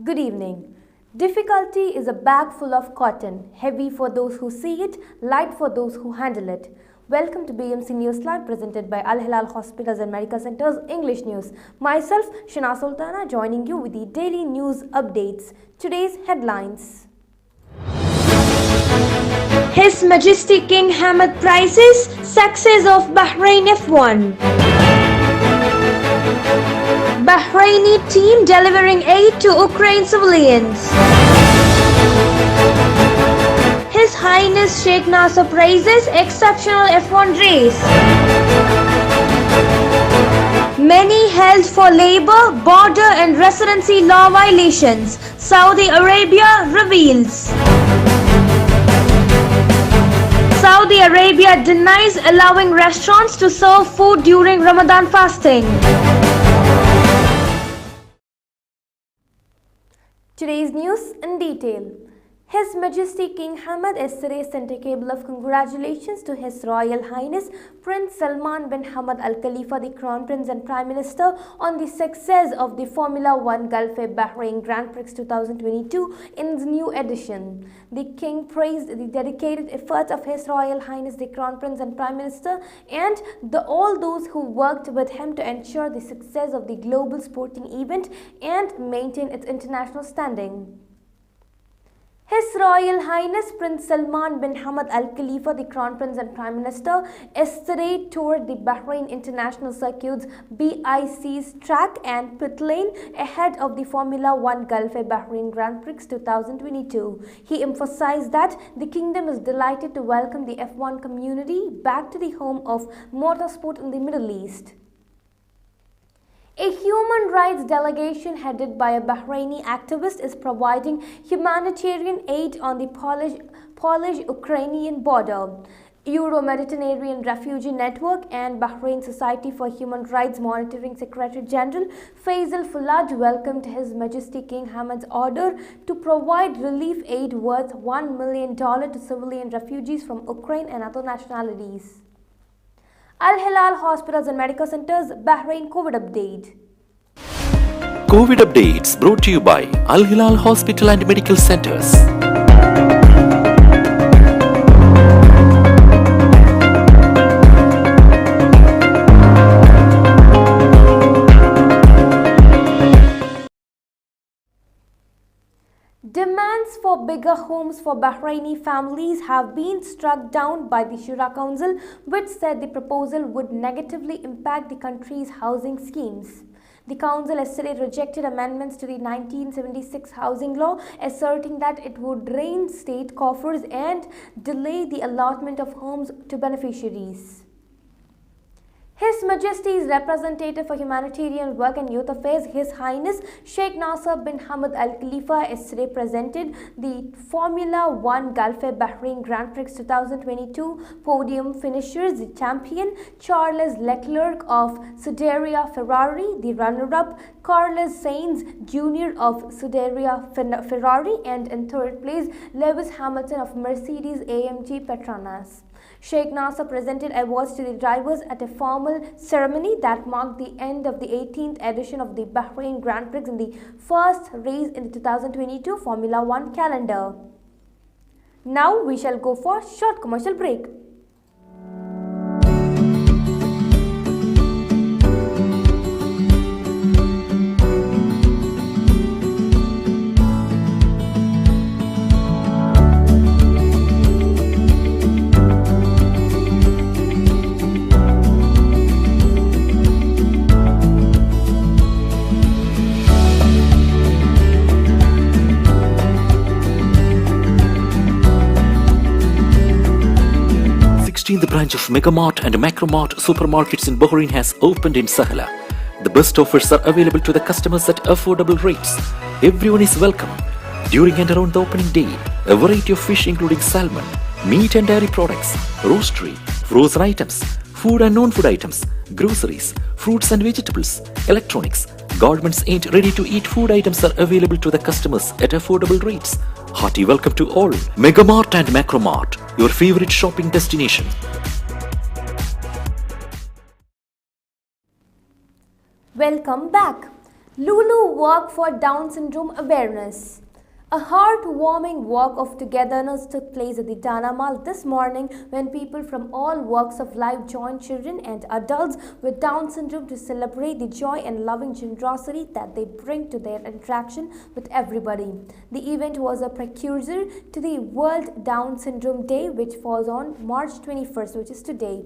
Good evening. Difficulty is a bag full of cotton, heavy for those who see it, light for those who handle it. Welcome to BMC News Live presented by Al Hilal Hospitals and Medical Centers English News. Myself, Shana Sultana, joining you with the daily news updates. Today's headlines. His Majesty King Hamad prizes success of Bahrain F1. Bahraini team delivering aid to Ukraine civilians. His Highness Sheikh Nasser praises exceptional F1 race. Many held for labor, border and residency law violations. Saudi Arabia reveals. Saudi Arabia denies allowing restaurants to serve food during Ramadan fasting. Today's news in detail. His Majesty King Hamad yesterday sent a cable of congratulations to His Royal Highness Prince Salman bin Hamad Al Khalifa, the Crown Prince and Prime Minister, on the success of the Formula One Gulf Bahrain Grand Prix 2022 in its new edition. The King praised the dedicated efforts of His Royal Highness the Crown Prince and Prime Minister and all those who worked with him to ensure the success of the global sporting event and maintain its international standing. His Royal Highness Prince Salman bin Hamad Al Khalifa, the Crown Prince and Prime Minister, yesterday toured the Bahrain International Circuit's BIC's track and pit lane ahead of the Formula One Gulf Bahrain Grand Prix 2022. He emphasized that the kingdom is delighted to welcome the F1 community back to the home of motorsport in the Middle East. A human rights delegation headed by a Bahraini activist is providing humanitarian aid on the Polish-Ukrainian border. Euro-Mediterranean Refugee Network and Bahrain Society for Human Rights Monitoring Secretary General Faisal Fulaj welcomed His Majesty King Hamad's order to provide relief aid worth $1 million to civilian refugees from Ukraine and other nationalities. Al Hilal Hospitals and Medical Centers Bahrain COVID Update. COVID Updates brought to you by Al Hilal Hospital and Medical Centers. Demands for bigger homes for Bahraini families have been struck down by the Shura Council, which said the proposal would negatively impact the country's housing schemes. The council yesterday rejected amendments to the 1976 housing law, asserting that it would drain state coffers and delay the allotment of homes to beneficiaries. His Majesty's Representative for Humanitarian Work and Youth Affairs, His Highness Sheikh Nasser bin Hamad Al Khalifa, yesterday presented the Formula One Gulf Bahrain Grand Prix 2022 podium finishers, the champion Charles Leclerc of Scuderia Ferrari, the runner-up Carlos Sainz Jr. of Scuderia Ferrari, and in third place Lewis Hamilton of Mercedes-AMG Petronas. Sheikh Nasser presented awards to the drivers at a formal ceremony that marked the end of the 18th edition of the Bahrain Grand Prix in the first race in the 2022 Formula One calendar. Now we shall go for a short commercial break. The branch of Megamart and Macromart supermarkets in Bahrain has opened in Sahala. The best offers are available to the customers at affordable rates. Everyone is welcome. During and around the opening day, a variety of fish including salmon, meat and dairy products, roastery, frozen items, food and non-food items, groceries, fruits and vegetables, electronics, garments and ready-to-eat food items are available to the customers at affordable rates. Hearty welcome to all. Megamart and Macromart, your favorite shopping destination. Welcome back. Lulu Walk for Down Syndrome Awareness. A heartwarming walk of togetherness took place at the Dana Mall this morning when people from all walks of life joined children and adults with Down syndrome to celebrate the joy and loving generosity that they bring to their interaction with everybody. The event was a precursor to the World Down Syndrome Day, which falls on March 21st, which is today.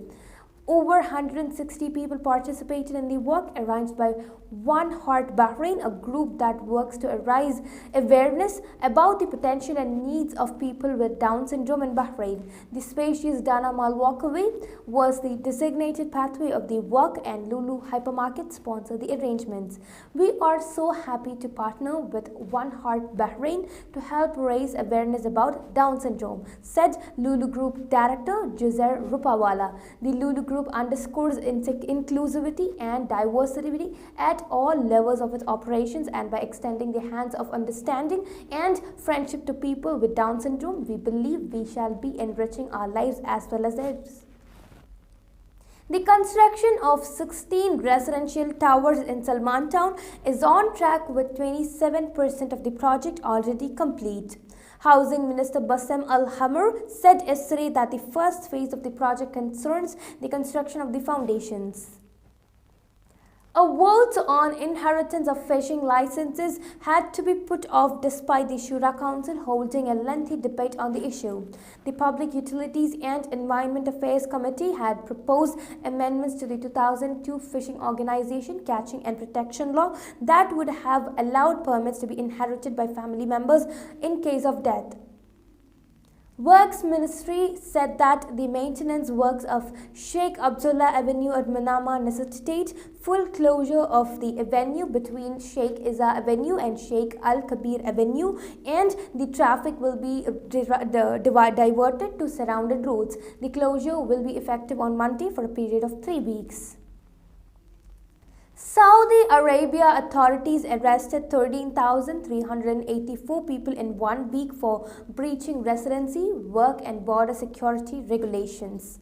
Over 160 people participated in the walk arranged by One Heart Bahrain, a group that works to raise awareness about the potential and needs of people with Down syndrome in Bahrain. The spacious Dana Mall Walkway was the designated pathway of the walk, and Lulu Hypermarket sponsored the arrangements. We are so happy to partner with One Heart Bahrain to help raise awareness about Down syndrome, said Lulu Group Director Juzair Rupawala. The Lulu Group underscores inclusivity and diversity at all levels of its operations, and by extending the hands of understanding and friendship to people with Down syndrome, we believe we shall be enriching our lives as well as theirs. The construction of 16 residential towers in Salman Town is on track with 27% of the project already complete. Housing Minister Bassem Al-Hamar said yesterday that the first phase of the project concerns the construction of the foundations. A vote on inheritance of fishing licenses had to be put off despite the Shura Council holding a lengthy debate on the issue. The Public Utilities and Environment Affairs Committee had proposed amendments to the 2002 Fishing Organization Catching and Protection Law that would have allowed permits to be inherited by family members in case of death. Works Ministry said that the maintenance works of Sheikh Abdullah Avenue at Manama necessitate full closure of the avenue between Sheikh Isa Avenue and Sheikh Al Kabir Avenue, and the traffic will be diverted to surrounded roads. The closure will be effective on Monday for a period of 3 weeks. Saudi Arabia authorities arrested 13,384 people in 1 week for breaching residency, work and border security regulations.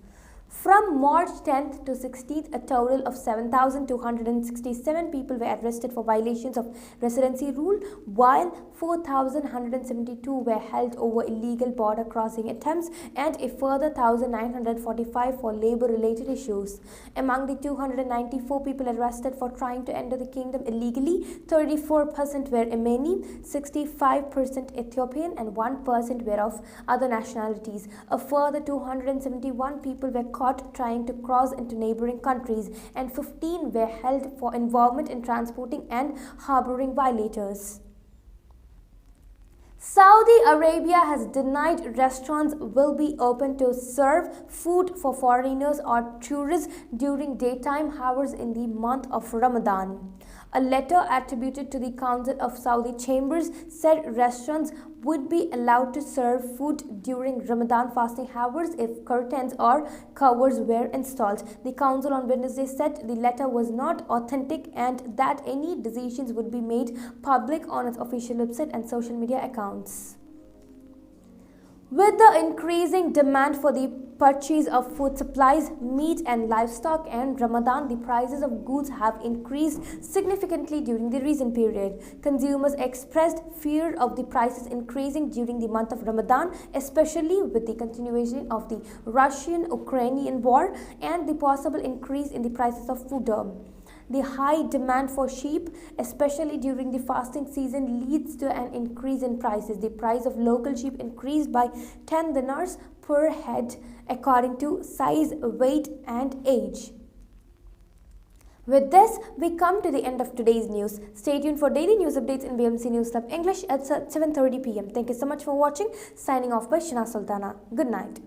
From March 10th to 16th, a total of 7,267 people were arrested for violations of residency rule, while 4,172 were held over illegal border crossing attempts and a further 1,945 for labor-related issues. Among the 294 people arrested for trying to enter the kingdom illegally, 34% were Yemeni, 65% Ethiopian and 1% were of other nationalities. A further 271 people were caught trying to cross into neighboring countries, and 15 were held for involvement in transporting and harboring violators. Saudi Arabia has denied restaurants will be open to serve food for foreigners or tourists during daytime hours in the month of Ramadan. A letter attributed to the Council of Saudi Chambers said restaurants would be allowed to serve food during Ramadan fasting hours if curtains or covers were installed. The Council on Wednesday said the letter was not authentic and that any decisions would be made public on its official website and social media accounts. With the increasing demand for the purchase of food supplies, meat and livestock and Ramadan, the prices of goods have increased significantly during the recent period. Consumers expressed fear of the prices increasing during the month of Ramadan, especially with the continuation of the Russian-Ukrainian war and the possible increase in the prices of food. The high demand for sheep, especially during the fasting season, leads to an increase in prices. The price of local sheep increased by 10 dinars per head according to size, weight and age. With this, we come to the end of today's news. Stay tuned for daily news updates in BMC News Club English at 7:30 p.m. Thank you so much for watching. Signing off by Shina Sultana. Good night.